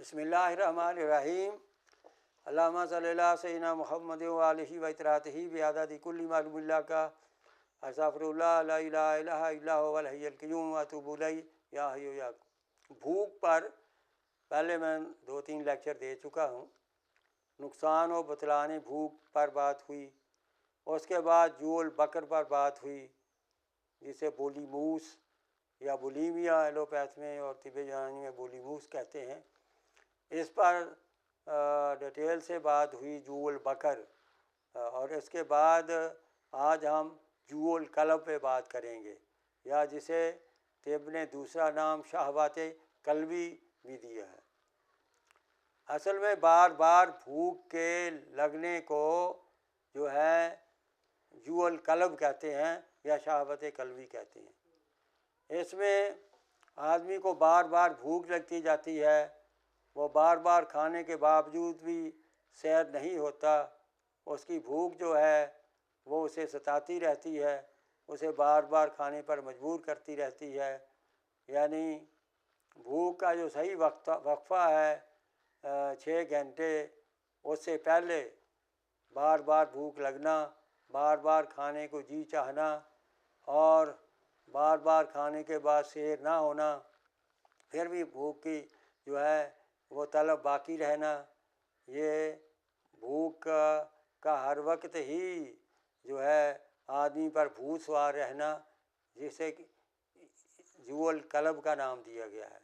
बिस्मिल्लाहिर्रहमानिर्रहीम। अल्लाहुम्मा सल्ली अला सय्यिदिना मुहम्मद व आलिहि व इतरातिहि बिअददि कुल्लि मालूमिल्लाह का अस्तगफिरुल्लाह ला इलाहा इल्ला हुवल हय्युल क़य्यूम व अतूबु इलैहि या हय्यु या। भूख पर पहले मैं 2-3 लेक्चर दे चुका हूँ। नुकसान और बतलाने भूख पर बात हुई। उसके बाद जूल बकर पर बात हुई, जिसे बोलीमूस या बुलीमिया एलोपैथ में और तिब्बी यूनानी में बोलीमूस कहते हैं। इस पर डिटेल से बात हुई जूल बकर। और इसके बाद आज हम जूल कलब पे बात करेंगे, या जिसे तिब्ब ने दूसरा नाम शहवत कल्बी भी दिया है। असल में बार बार भूख के लगने को जो है जूल कलब कहते हैं या शहवत कल्बी कहते हैं। इसमें आदमी को बार बार भूख लगती जाती है, वो बार बार खाने के बावजूद भी सैर नहीं होता। उसकी भूख जो है वो उसे सताती रहती है, उसे बार बार खाने पर मजबूर करती रहती है। यानी भूख का जो सही वक्फा है 6 घंटे, उससे पहले बार बार भूख लगना, बार बार खाने को जी चाहना और बार बार खाने के बाद सैर ना होना, फिर भी भूख की जो है वो तलब बाकी रहना, ये भूख का हर वक्त ही जो है आदमी पर भूत सवार रहना, जिसे जूल कलब का नाम दिया गया है।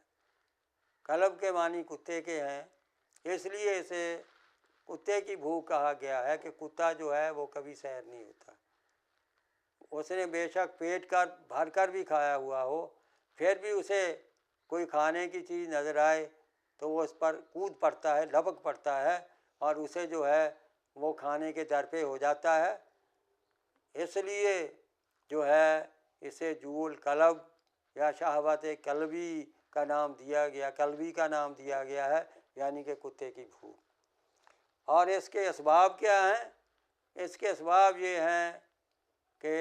कलब के मानी कुत्ते के हैं, इसलिए इसे कुत्ते की भूख कहा गया है कि कुत्ता जो है वो कभी सैर नहीं होता। उसने बेशक पेट कर भर कर भी खाया हुआ हो, फिर भी उसे कोई खाने की चीज़ नज़र आए तो वो उस पर कूद पड़ता है, लपक पड़ता है और उसे जो है वो खाने के दर पे हो जाता है। इसलिए जो है इसे जूल कलब या शहवत कल्बी का नाम दिया गया, कल्बी का नाम दिया गया है, यानी कि कुत्ते की भूख। और इसके असबाब क्या हैं? इसके असबाब ये हैं कि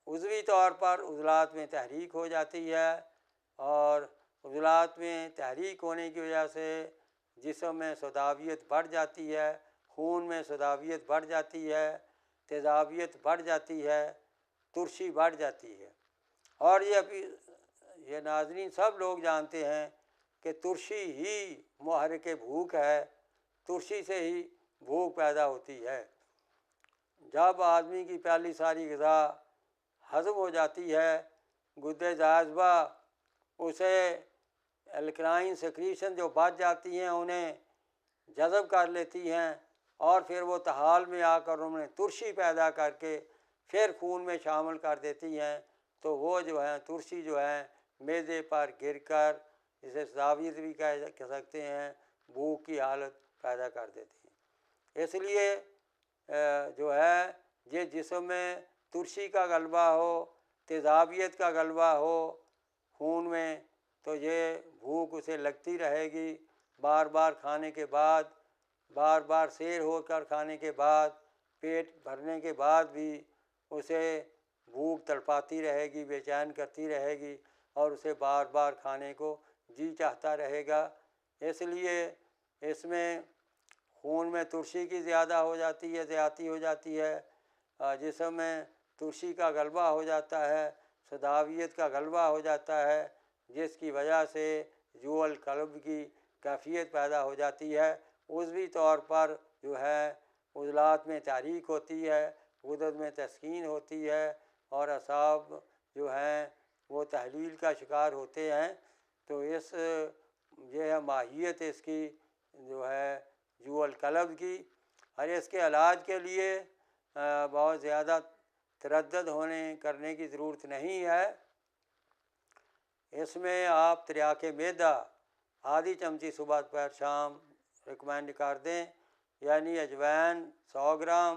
उज़वी तौर पर उज़लात में तहरीक हो जाती है, और उज़लात में तहरीक होने की वजह से जिस्म में सदावियत बढ़ जाती है, खून में सदावियत बढ़ जाती है, तेज़ाबियत बढ़ जाती है, तुरशी बढ़ जाती है। और ये नाज़रीन सब लोग जानते हैं कि तुरशी ही मुहर्रिक भूख है, तुरशी से ही भूख पैदा होती है। जब आदमी की पहली सारी ग़िज़ा हज़म हो जाती है, गुद्दे जाज़बा उसे एल्कलाइन सेक्रीशन जो बच जाती हैं उन्हें जज़ब कर लेती हैं, और फिर वो तहाल में आकर उन्हें तुरशी पैदा करके फिर खून में शामिल कर देती हैं। तो वो जो है तुरशी जो है मैदे पर गिरकर, जिसे ज़ावियत भी कह सकते हैं, भूख की हालत पैदा कर देती हैं। इसलिए जो है ये जिस्म में तुरशी का गलबा हो, तेज़ाबियत का गलबा हो खून में, तो ये भूख उसे लगती रहेगी। बार बार खाने के बाद, बार बार सैर होकर खाने के बाद, पेट भरने के बाद भी उसे भूख तड़पाती रहेगी, बेचैन करती रहेगी, और उसे बार बार खाने को जी चाहता रहेगा। इसलिए इसमें खून में तुरशी की ज़्यादा हो जाती है, ज़्यादती हो जाती है, जिस्म में तुरशी का गलबा हो जाता है, सदावियत का गलबा हो जाता है, जिसकी वजह से जूल कलब की कैफियत पैदा हो जाती है। उज़वी तौर पर जो है उज़लात में तहरीक होती है, गुदद में तस्कीन होती है, और असाब जो हैं वो तहलील का शिकार होते हैं। तो ये है माहियत इसकी जो है जूल कलब की। और इसके इलाज के लिए बहुत ज़्यादा तरद्दुद करने की ज़रूरत नहीं है। इसमें आप तिर्याके मैदा आधी चमची सुबह दोपहर शाम रिकमेंड कर दें, यानी अजवाइन 100 ग्राम,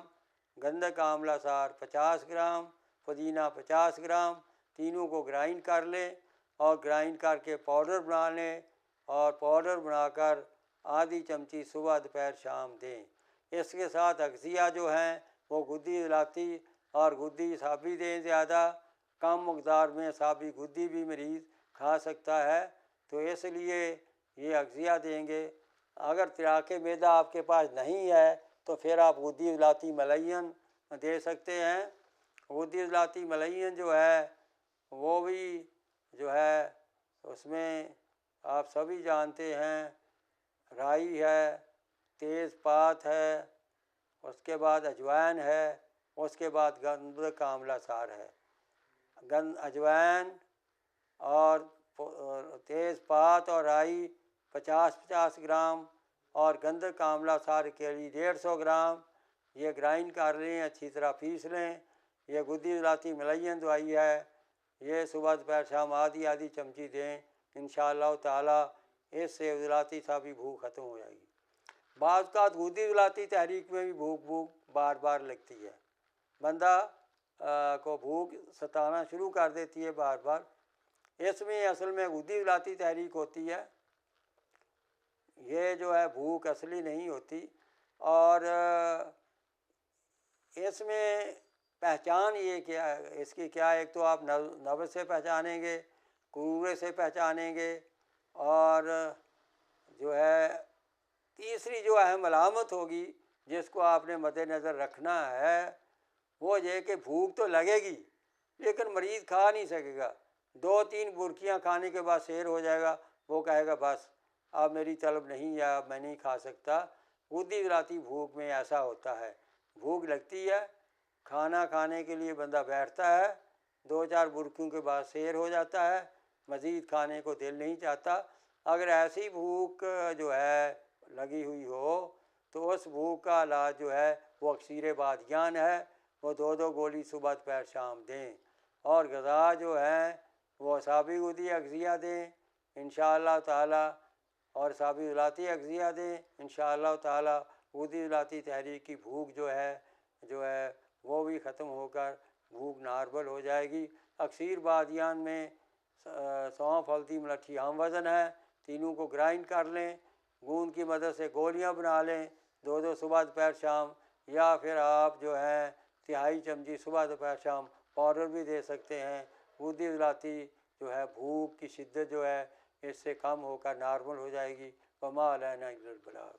गंधक आंवला सार 50 ग्राम, पुदीना 50 ग्राम, तीनों को ग्राइंड कर लें और ग्राइंड करके पाउडर बना लें, और पाउडर बनाकर आधी चमची सुबह दोपहर शाम दें। इसके साथ अगज़िया जो हैं वो गुद्दी इलाती और गुद्दी साबी दें। ज़्यादा कम मकदार में साबी गुद्दी भी मरीज़ खा सकता है। तो इसलिए یہ اغذیہ دیں گے۔ اگر تیراک معدہ آپ کے پاس نہیں ہے تو پھر آپ غدی عضلاتی ملین دے سکتے ہیں۔ غدی عضلاتی ملین جو ہے وہ بھی جو ہے اس میں آپ سبھی جانتے ہیں، رائی ہے، تیز پات ہے، اس کے بعد اجوائن ہے، اس کے بعد گندھک آملہ سار ہے۔ اجوائن اور تیز پات اور رائی 50-50 گرام اور گندھک آملہ سار کے لیے 150 گرام، یہ گرائنڈ کر لیں، اچھی طرح پیس لیں۔ یہ غدی عضلاتی ملین دوائی ہے، یہ صبح دوپہر شام آدھی چمچی دیں، انشاءاللہ تعالیٰ اس سے عضلاتی صافی بھوک ختم ہو جائے گی۔ بعض اوقات غدی عضلاتی تحریک میں بھی بھوک بار بار لگتی ہے، بندہ کو بھوک ستانا شروع کر دیتی ہے بار بار۔ اس میں اصل میں غدی عضلاتی تحریک ہوتی ہے، یہ جو ہے بھوک اصلی نہیں ہوتی۔ اور اس میں پہچان یہ کیا ہے اس کی کیا ہے، ایک تو آپ نبض سے پہچانیں گے، قرورے سے پہچانیں گے، اور جو ہے تیسری جو اہم علامت ہوگی جس کو آپ نے مد نظر رکھنا ہے وہ یہ کہ بھوک تو لگے گی لیکن مریض کھا نہیں سکے گا۔ 2-3 برکیاں کھانے کے بعد سیر ہو جائے گا، وہ کہے گا بس اب میری طلب نہیں ہے، اب میں نہیں کھا سکتا۔ غدی عضلاتی بھوک میں ایسا ہوتا ہے، بھوک لگتی ہے، کھانا کھانے کے لیے بندہ بیٹھتا ہے، 2-4 برکیوں کے بعد سیر ہو جاتا ہے، مزید کھانے کو دل نہیں چاہتا۔ اگر ایسی بھوک جو ہے لگی ہوئی ہو تو اس بھوک کا علاج جو ہے وہ اکسیر بادیان ہے، وہ 2 گولی صبح دوپہر شام دیں، اور غذا جو ہے وہ سابی غدی اغذیہ دیں انشاءاللہ تعالیٰ، اور سابی عضلاتی اغذیہ دیں انشاءاللہ تعالیٰ۔ غدی عضلاتی تحریک کی بھوک جو ہے وہ بھی ختم ہو کر بھوک نارمل ہو جائے گی۔ اکسیر بادیان میں سونف، ہلدی، ملٹھی عام وزن ہے، تینوں کو گرائنڈ کر لیں، گوند کی مدد سے گولیاں بنا لیں، 2 صبح دوپہر شام، یا پھر آپ جو ہے 1/3 چمچی صبح دوپہر شام پاؤڈر بھی دے سکتے ہیں۔ غدی عضلاتی جو ہے بھوک کی شدت جو ہے اس سے کم ہو کر نارمل ہو جائے گی۔ وما علینا الا البلاغ۔